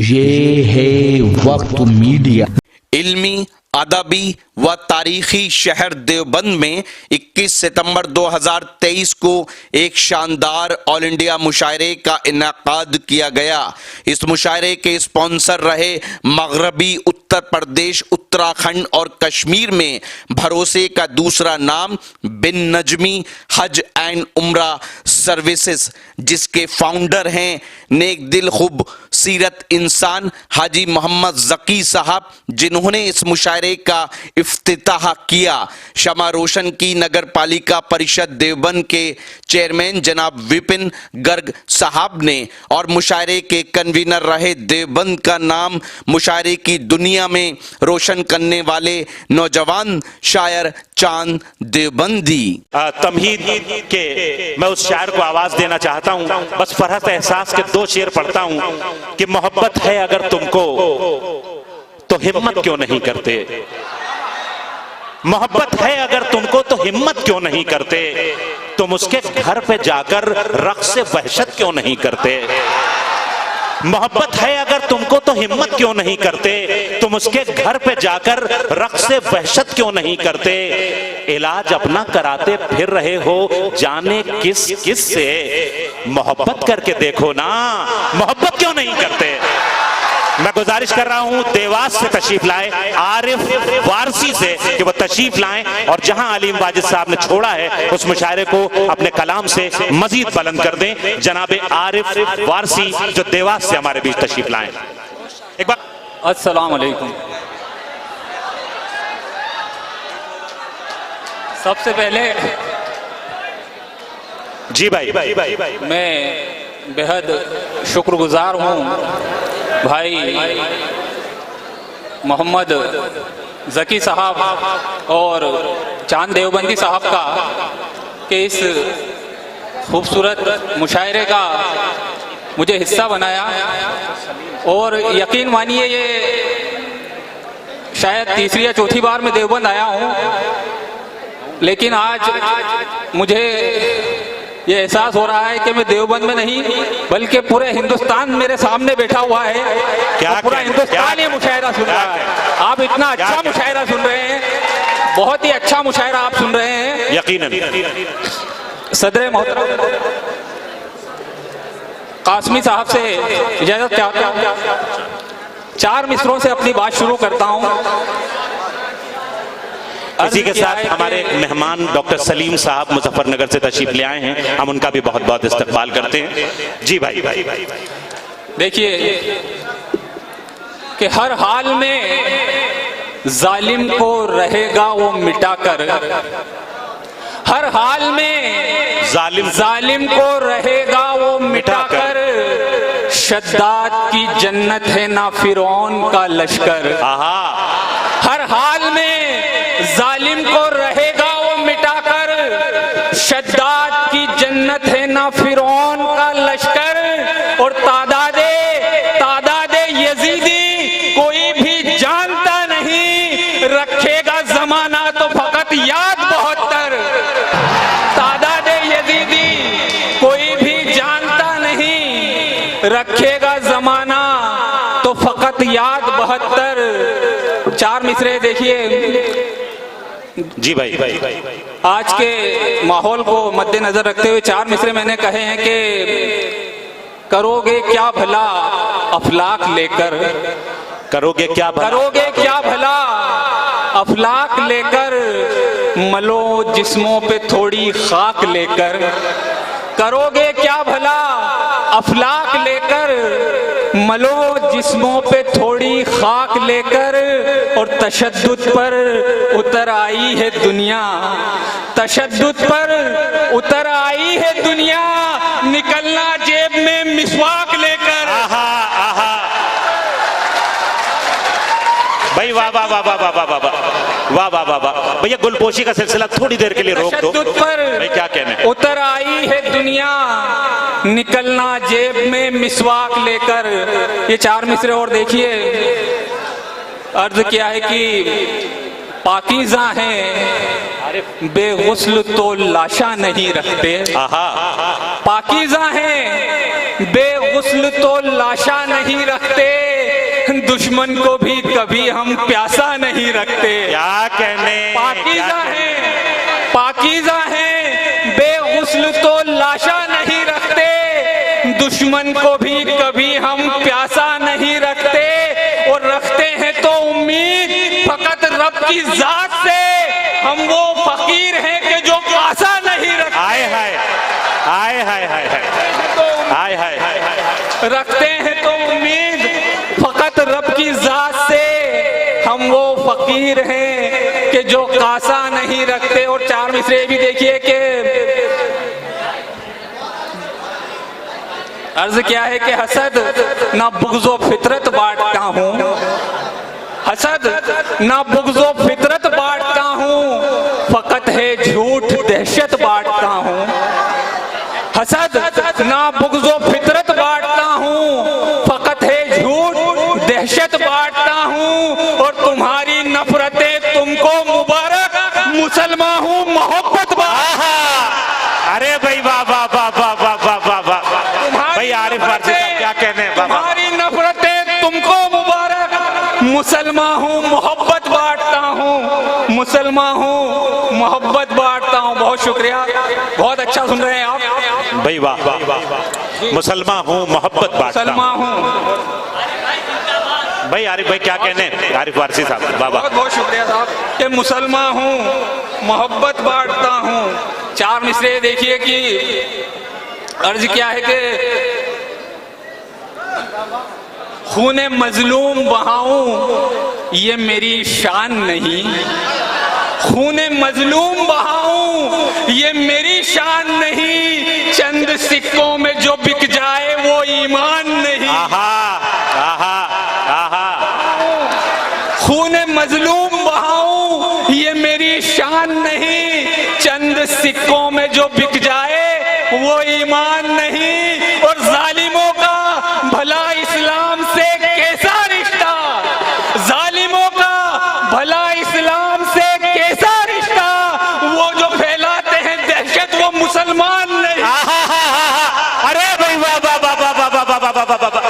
ये है वक्त मीडिया। इल्मी, अदबी व तारीखी शहर देवबंद में 21 सितंबर 2023 को एक शानदार ऑल इंडिया मुशायरे का इनेकाद किया गया। इस मुशायरे के स्पॉन्सर रहे मगरबी उत्तर प्रदेश, उत्तराखंड और कश्मीर में भरोसे का दूसरा नाम बिन नजमी हज एंड उम्रा सर्विसेज, जिसके फाउंडर हैं नेक दिल खूब सीरत इंसान हाजी मोहम्मद जकी साहब, जिन्होंने इस मुशायरे का इफ्तिताह किया। शमा रोशन की नगर पालिका परिषद देवबंद के चेयरमैन जनाब विपिन गर्ग साहब ने और मुशायरे के कन्वीनर रहे देवबंद का नाम मुशायरे की दुनिया में रोशन करने वाले नौजवान शायर चांद देवबंदी। तमहीद के मैं उस शायर को आवाज देना चाहता हूं। बस फरहत एहसास के 2 शेर पढ़ता हूं कि मोहब्बत है अगर तुमको तो हिम्मत क्यों नहीं करते, मोहब्बत है अगर तुमको तो हिम्मत क्यों नहीं करते, तुम उसके घर पे जाकर रक़्स वहशत क्यों नहीं करते, मोहब्बत है अगर तुमको तो हिम्मत क्यों नहीं करते, तुम उसके घर पे जाकर रक़्स वहशत क्यों नहीं करते, इलाज अपना कराते फिर रहे हो जाने किस किस से, मोहब्बत करके देखो ना, मोहब्बत क्यों नहीं करते। मैं गुजारिश कर रहा हूं देवास से तशरीफ लाए आरिफ वारसी से कि वो तशरीफ लाएं और जहां अलीम वाजिद साहब ने छोड़ा है उस मुशायरे को अपने कलाम से मजीद बुलंद कर दें। जनाबे आरिफ वारसी जो देवास से हमारे बीच तशरीफ लाएं। एक बार अस्सलाम वालेकुम। सबसे पहले जी भाई मैं बेहद शुक्रगुजार हूँ भाई मोहम्मद जकी साहब और चांद देवबंदी साहब का कि इस खूबसूरत मुशायरे का मुझे हिस्सा बनाया। और यकीन मानिए ये शायद तीसरी या चौथी बार मैं देवबंद आया हूँ, लेकिन आज मुझे ये एहसास हो रहा है कि मैं देवबंद में नहीं बल्कि पूरे हिंदुस्तान मेरे सामने बैठा हुआ है। क्या पूरा हिंदुस्तान ये मुशायरा सुन रहा है। आप इतना अच्छा मुशायरा सुन रहे हैं, बहुत ही अच्छा मुशायरा आप सुन रहे हैं यकीनन। सदर मोहतरम कासमी साहब से इजाजत चाहता हूँ। 4 मिसरों से अपनी बात शुरू करता हूँ। इसी के साथ हमारे मेहमान डॉक्टर सलीम साहब मुजफ्फरनगर से तशरीफ ले आए हैं, हम उनका भी बहुत बहुत इस्तकबाल करते हैं। जी भाई देखिए कि हर हाल में जालिम को रहेगा वो मिटाकर, हर हाल में जालिम को रहेगा वो मिटाकर, शद्दाद की जन्नत है ना फिरौन का लश्कर। हर हाल में जालिम को रहेगा वो मिटाकर, शद्दाद की जन्नत है ना फिरौन का लश्कर। और तादादे यजीदी कोई भी जानता नहीं, रखेगा जमाना तो फकत याद 72। तादादे यजीदी कोई भी जानता नहीं, रखेगा जमाना तो फकत याद 72। 4 मिसरे देखिए। जी भाई आज के माहौल को मद्देनजर रखते हुए 4 मिसरे मैंने कहे हैं कि करोगे क्या भला अफलाक लेकर, करोगे क्या भला अफलाक लेकर, मलो जिस्मों पे थोड़ी खाक लेकर, करोगे क्या भला अफलाक लेकर, मलो जिस्मों पे थोड़ी खाक लेकर। और तशद्दुद पर उतर आई है दुनिया, तशद्दुद पर उतर आई है दुनिया, निकलना जेब में मिसवाक लेकर। भाई वाह वाह वाह वाह वाह वाह वाह वाह वाह वाह। भैया गुलपोशी का सिलसिला थोड़ी देर के लिए रोक दो। भाई क्या कहने, उतर आई है दुनिया, निकलना जेब में मिसवाक लेकर। ये 4 मिसरे और देखिए। अर्ज किया है कि पाकीज़ा हैं बेगुस्ल तो लाशा नहीं रखते, पाकीज़ा हैं बेगुस्ल तो लाशा नहीं रखते, दुश्मन को भी कभी हम प्यासा नहीं रखते। क्या कहने, पाकीज़ा है, पाकीज़ा है, बेगुस्ल तो लाशा नहीं रखते। दुश्मन को भी कभी हम प्यासा नहीं रखते, और रखते हैं तो उम्मीद फकत रब की जात से। हम वो फकीर हैं कि जो कासा नहीं रखते। हाय हाय हाय हाय हाय हाय हाय हाय। रखते हैं तो उम्मीद फकत रब की जात से। हम वो फकीर हैं कि जो कासा नहीं रखते। और चार मिसरे भी देखिए कि अर्ज क्या है कि हसद ना बुग़्ज़ो फितरत बांटता हूँ, हसद ना बुग़्ज़ो फितरत बांटता हूँ, फकत है झूठ दहशत बांटता हूँ। हसद ना बुग़्ज़ो फितरत बांटता हूँ, फकत है झूठ दहशत बांटता हूँ। और तुम्हारी नफरतें तुमको मुबारक, मुसलमान हूँ मोहब्बत बांटता। अरे भाई वाह वाह वाह वाह वाह वाह वाह वाह। भाई आरिफ वारसी साहब क्या कहने हैं बाबा। तुम्हारी नफरतें तुमको मुबारक, मुसलमान हूँ मोहब्बत बांटता हूँ, मुसलमान हूँ मोहब्बत बांटता हूँ। बहुत शुक्रिया, बहुत अच्छा सुन रहे हैं आप। भाई वाह, मुसलमान हूँ मोहब्बत बांटता मुसलमान हूँ। भाई आरिफ भाई क्या कहने, आरिफ वारसी साहब बाबा। बहुत बहुत शुक्रिया साहब कि मुसलमान हूँ मोहब्बत बांटता हूँ। चार मिसरे देखिए कि अर्ज क्या है कि खूने मजलूम बहाऊं ये मेरी शान नहीं, खूने मजलूम बहाऊं ये मेरी शान नहीं, चंद सिक्कों में जो बिक जाए वो ईमान नहीं। आहा आहा आहा। खूने मजलूम बहाऊं ये मेरी शान नहीं, चंद सिक्कों में जो बिक जाए वो ईमान नहीं। और जालिमों का भला इस्लाम से कैसा रिश्ता, जालिमों का भला इस्लाम से कैसा रिश्ता, वो जो फैलाते हैं दहशत वो मुसलमान नहीं। अरे भाई वाह वाह वाह वाह वाह वाह वाह वाह वाह वाह।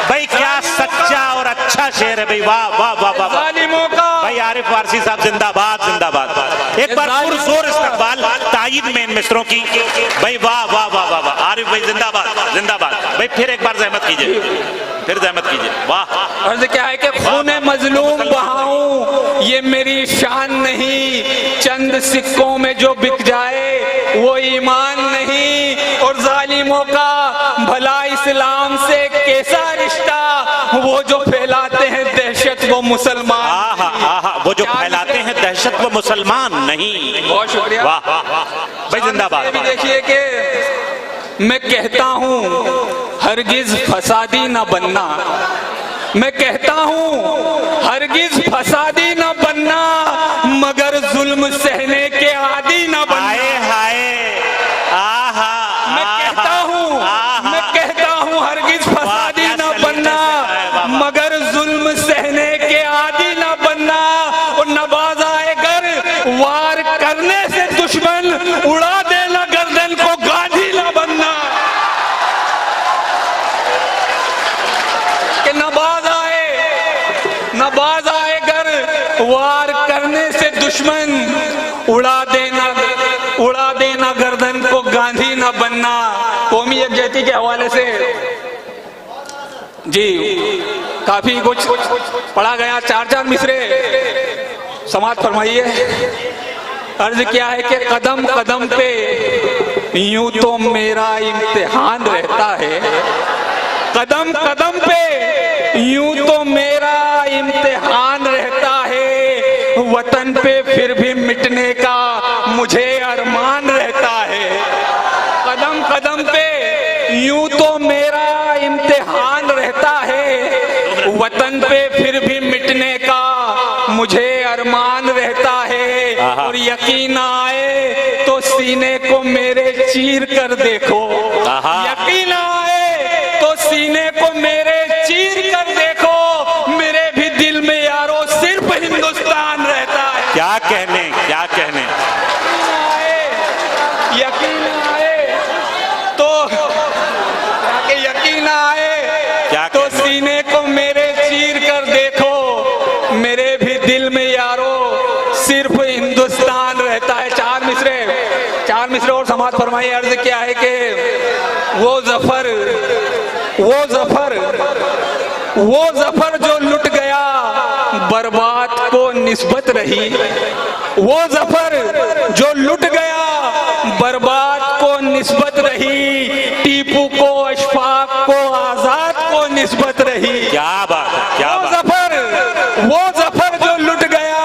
भाई क्या सच्चा और अच्छा शेर है भाई, वाह वाह वाह वाह। जालिमों का भाई आरिफ वारसी साहब जिंदाबाद जिंदाबाद। एक बार पुरजोर इस्तकबाल तायीद में इन मिस्त्रों की। भाई वाह वाह वाह वाह वाह। आरिफ भाई जिंदाबाद जिंदाबाद। भाई फिर एक बार जहमत कीजिए, फिर जहमत कीजिए। वाह। अर्ज क्या है कि खूने मजलूम बहाऊं ये मेरी शान नहीं, चंद सिक्कों में जो बिक जाए वो ईमान नहीं। और जालिमों का भला इस्लाम से कैसा रिश्ता, वो जो फैलाते हैं दहशत वो मुसलमान। आहा आहा। वो जो फैलाते हैं दहशत वो मुसलमान नहीं। बहुत शुक्रिया। वाह भाई जिंदाबाद। भी देखिए कि मैं कहता हूँ हरगिज फसादी न बनना, मैं कहता हूँ हरगिज फसादी न बनना, मगर जुल्म सहने के आदी न बनना। हाय हाय आहा। मैं कहता हूँ हरगिज फसादी न बनना, मगर जुल्म सहने के आदी न बनना। और नवाज आए गर वार करने से दुश्मन, उड़ा देना गर्दन को गांधी न बनना। कि नवाज आए गर वार करने से दुश्मन, उड़ा देना गर्दन को गांधी न बनना। कौमी यकजहती के हवाले से जी काफी कुछ पढ़ा गया। चार मिसरे समाप्त फरमाइए। अर्ज क्या है कि कदम कदम पे यूं तो मेरा इम्तिहान रहता है, कदम कदम पे यूं तो मेरा इम्तिहान रहता है। वतन पे फिर भी मिटने का मुझे अरमान रहता है। कदम कदम पे यूं तो मेरा इम्तिहान रहता है, वतन पे फिर भी मिटने का मुझे अरमान रहता है। और यकीन आए तो सीने को मेरे चीर कर देखो, यकीन आए तो सीने को मेरे चीर कर देखो, मेरे भी दिल में यारो सिर्फ हिंदुस्तान रहता है। क्या कहने, क्या कहने। यकीन आए तो यकीन आए तो सीने को मेरे चीर कर समात फरमाइए। अर्ज क्या है कि वो जफर जो लुट गया बर्बाद को निस्बत रही, वो जफर जो लुट गया बर्बाद को निस्बत रही, टीपू को अशफाक को आजाद को निस्बत रही। क्या बात है, क्या बात। वो जफर जो लुट गया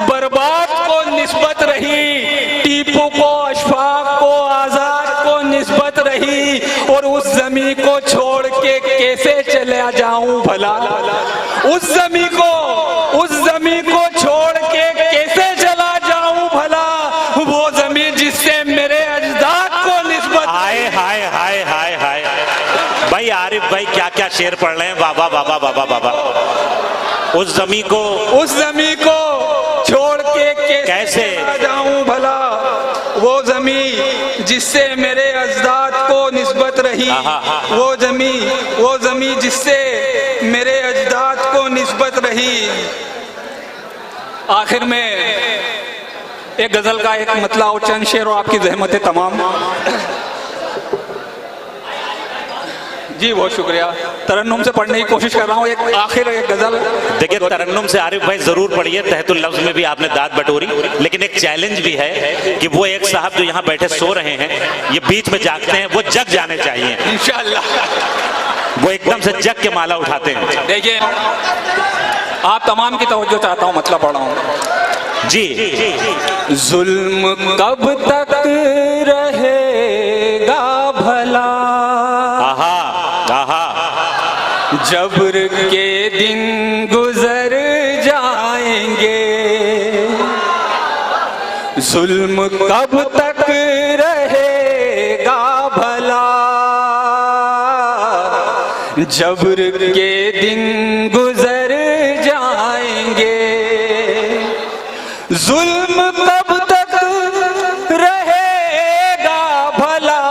बर्बाद को निस्बत रही, टीपू को अशफाक को आजाद को निस्बत रही, और उस जमी को छोड़ के कैसे चला जाऊं भला, उस जमी को छोड़ के कैसे चला जाऊं भला, वो जमी जिससे मेरे अजदाद को निस्बत। हाय हाय हाय हाय हाय भाई आरिफ भाई क्या क्या शेर पढ़ रहे हैं। बाबा बाबा बाबा बाबा। उस जमी को छोड़ के कैसे जाऊं भला, वो जमी जिससे मेरे अजदाद को निस्बत रही, वो जमी जिससे मेरे अजदाद को निस्बत रही। आखिर में एक गजल का एक मतला और चंद शेर और आपकी जहमतें तमाम। जी बहुत शुक्रिया। तरन्नुम से पढ़ने की कोशिश कर रहा हूँ। एक आखिर एक गजल। देखिए तरन्नुम से आरिफ भाई जरूर पढ़िए, तहतुल लफ्ज में भी आपने दाद बटोरी, लेकिन एक चैलेंज भी है कि वो एक साहब जो यहाँ बैठे सो रहे हैं, ये बीच में जागते हैं, वो जग जाने चाहिए इंशाअल्लाह। वो एकदम से जग के माला उठाते हैं। देखिए आप तमाम की तवज्जो चाहता हूँ, मतलब पढ़ रहा हूँ जी। जुल्म कब तक रहेगा भला, जबर के दिन गुजर जाएंगे, जुल्म कब तक रहेगा भला, जबर के दिन गुजर जाएंगे, जुल्म कब तक रहेगा भला,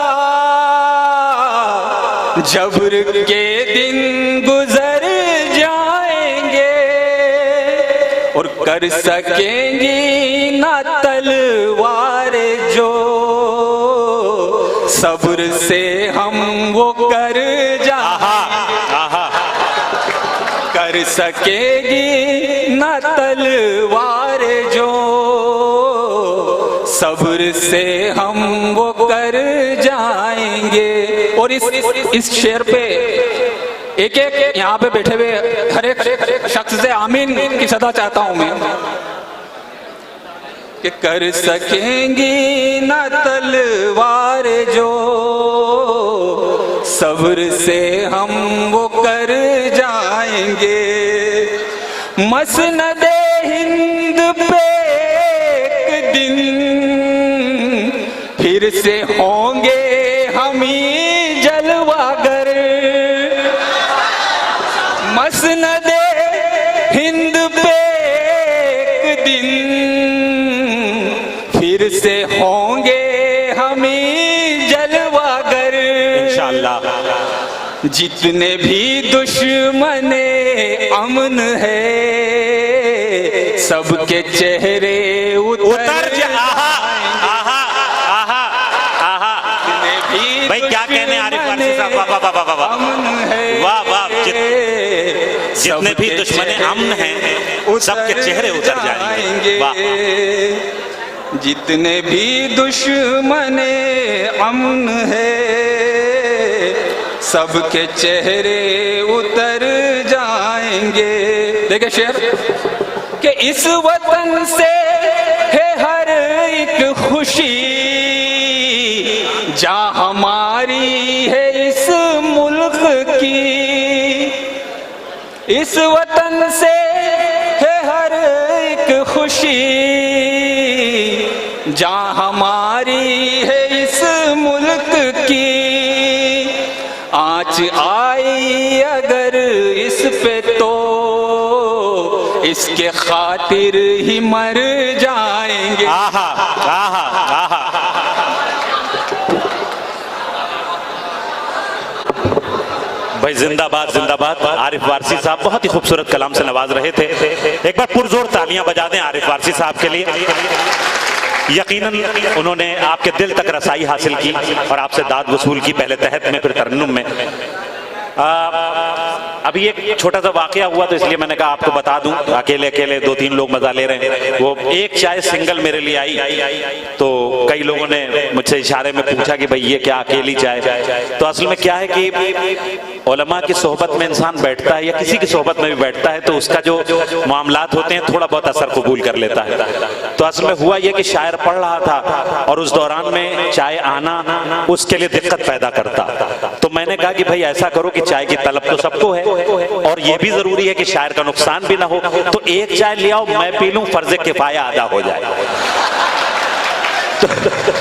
जबर के दिन गुजर जाएंगे, और कर सकेंगी ना तलवार जो सब्र से हम वो कर जा, कर सकेगी ना तलवार जो सब्र से हम वो कर जाएंगे। और इस शेर पे एक एक यहाँ पे बैठे हुए हर एक शख्स से आमीन की सदा चाहता हूं मैं, कि कर सकेंगी ना तलवार जो सब्र से हम वो कर जाएंगे, मसनदे हिंद पे एक दिन फिर से होंगे हम ही जलवागर, मसनदे हिंद पे एक दिन फिर से होंगे हम ही जलवागर, इंशाअल्लाह। जितने भी दुश्मने अमन है सबके चेहरे उतर भाई क्या कहने आरिफ फारसी साहब, वाह वाह वाह वाह वाह वाह। जितने भी दुश्मने अमन हैं सबके चेहरे उतर जाएंगे, वाह। जितने भी दुश्मने अमन है सबके चेहरे उतर जाएंगे। देखिए शेर कि इस वतन से है हर एक खुशी, जहाँ हमारी है इस मुल्क की, इस वतन से है हर एक खुशी, जहाँ हमारी है इस मुल्क की, आँच आई अगर इस पे तो इसके खातिर ही मर जाएंगे। आहा आहा आहा। भाई जिंदाबाद जिंदाबाद। आरिफ वारसी साहब बहुत ही खूबसूरत कलाम से नवाज रहे थे। एक बार पुरजोर तालियां बजा दें आरिफ वारसी साहब के लिए। यकीनन उन्होंने आपके दिल तक रसाई हासिल की और आपसे दाद वसूल की, पहले तहत में फिर तरन्नुम में। अभी एक छोटा सा वाकया हुआ तो इसलिए मैंने कहा आपको बता दूं। अकेले अकेले 2-3 लोग मजा ले रहे हैं। वो एक चाय सिंगल मेरे लिए आई तो कई लोगों ने मुझसे इशारे में पूछा कि भाई ये क्या अकेली चाय। तो असल में क्या है कि उलमा की सोहबत में इंसान बैठता है या किसी की सोहबत में भी बैठता है तो उसका जो मामलात होते हैं थोड़ा बहुत असर कबूल कर लेता है। तो असल में हुआ ये कि शायर पढ़ रहा था और उस दौरान में चाय आना उसके लिए दिक्कत पैदा करता। तो मैंने कहा कि भाई ऐसा करो कि चाय की तलब तो सबको है और ये भी जरूरी है कि शायर का नुकसान भी ना हो, तो एक चाय ले आओ, मैं पी लूं, फर्ज किफाया अदा हो जाए।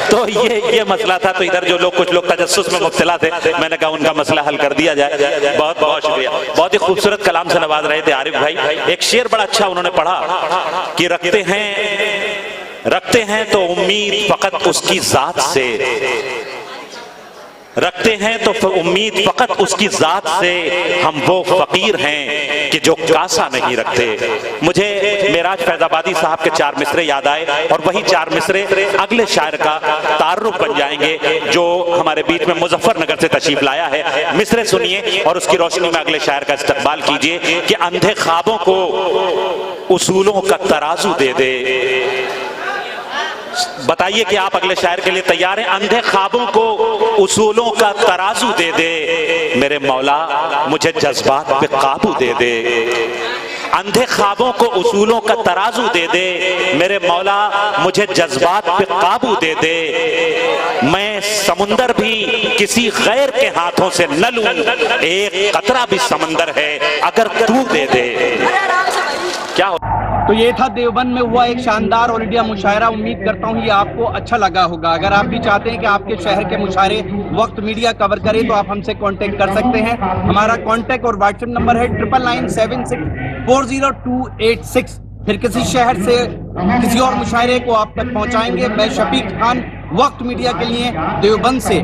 तो ये मसला था। तो इधर जो लोग कुछ लोग तजस्सुस में मुब्तला थे, मैंने कहा उनका मसला हल कर दिया जाए। बहुत बहुत शुक्रिया। बहुत ही खूबसूरत कलाम से नवाज रहे थे आरिफ भाई। एक शेर बड़ा अच्छा उन्होंने पढ़ा कि रखते हैं तो उम्मीद फकत उसकी जात से, रखते हैं तो उम्मीद फकत उसकी जात से, हम वो फकीर हैं कि जो कासा नहीं रखते। मुझे मेराज फैजाबादी साहब के 4 मिसरे याद आए और वही 4 मिसरे अगले शायर का तारुफ बन जाएंगे जो हमारे बीच में मुजफ्फरनगर से तशरीफ लाया है। मिसरे सुनिए और उसकी रोशनी में अगले शायर का इस्तकबाल कीजिए कि अंधे ख्वाबों को उसूलों का तराजू दे दे। बताइए कि आप अगले शायर के लिए तैयार हैं? अंधे ख्वाबों को उसूलों का तराजू दे दे, मेरे मौला मुझे जज्बात पे काबू दे दे। अंधे ख्वाबों को उसूलों का तराजू दे दे, मेरे मौला मुझे जज्बात पे काबू दे दे। मैं समुंदर भी किसी गैर के हाथों से न लूं, एक कतरा भी समंदर है अगर तू दे दे। क्या हो? तो ये था देवबंद में हुआ एक शानदार ऑल इंडिया मुशायरा। उम्मीद करता हूँ ये आपको अच्छा लगा होगा। अगर आप भी चाहते हैं कि आपके शहर के मुशायरे वक्त मीडिया कवर करे तो आप हमसे कांटेक्ट कर सकते हैं। हमारा कांटेक्ट और व्हाट्सएप नंबर है 9997640286। फिर किसी शहर से किसी और मुशायरे को आप तक पहुँचाएंगे। मैं शफीक खान, वक्त मीडिया के लिए देवबंद से।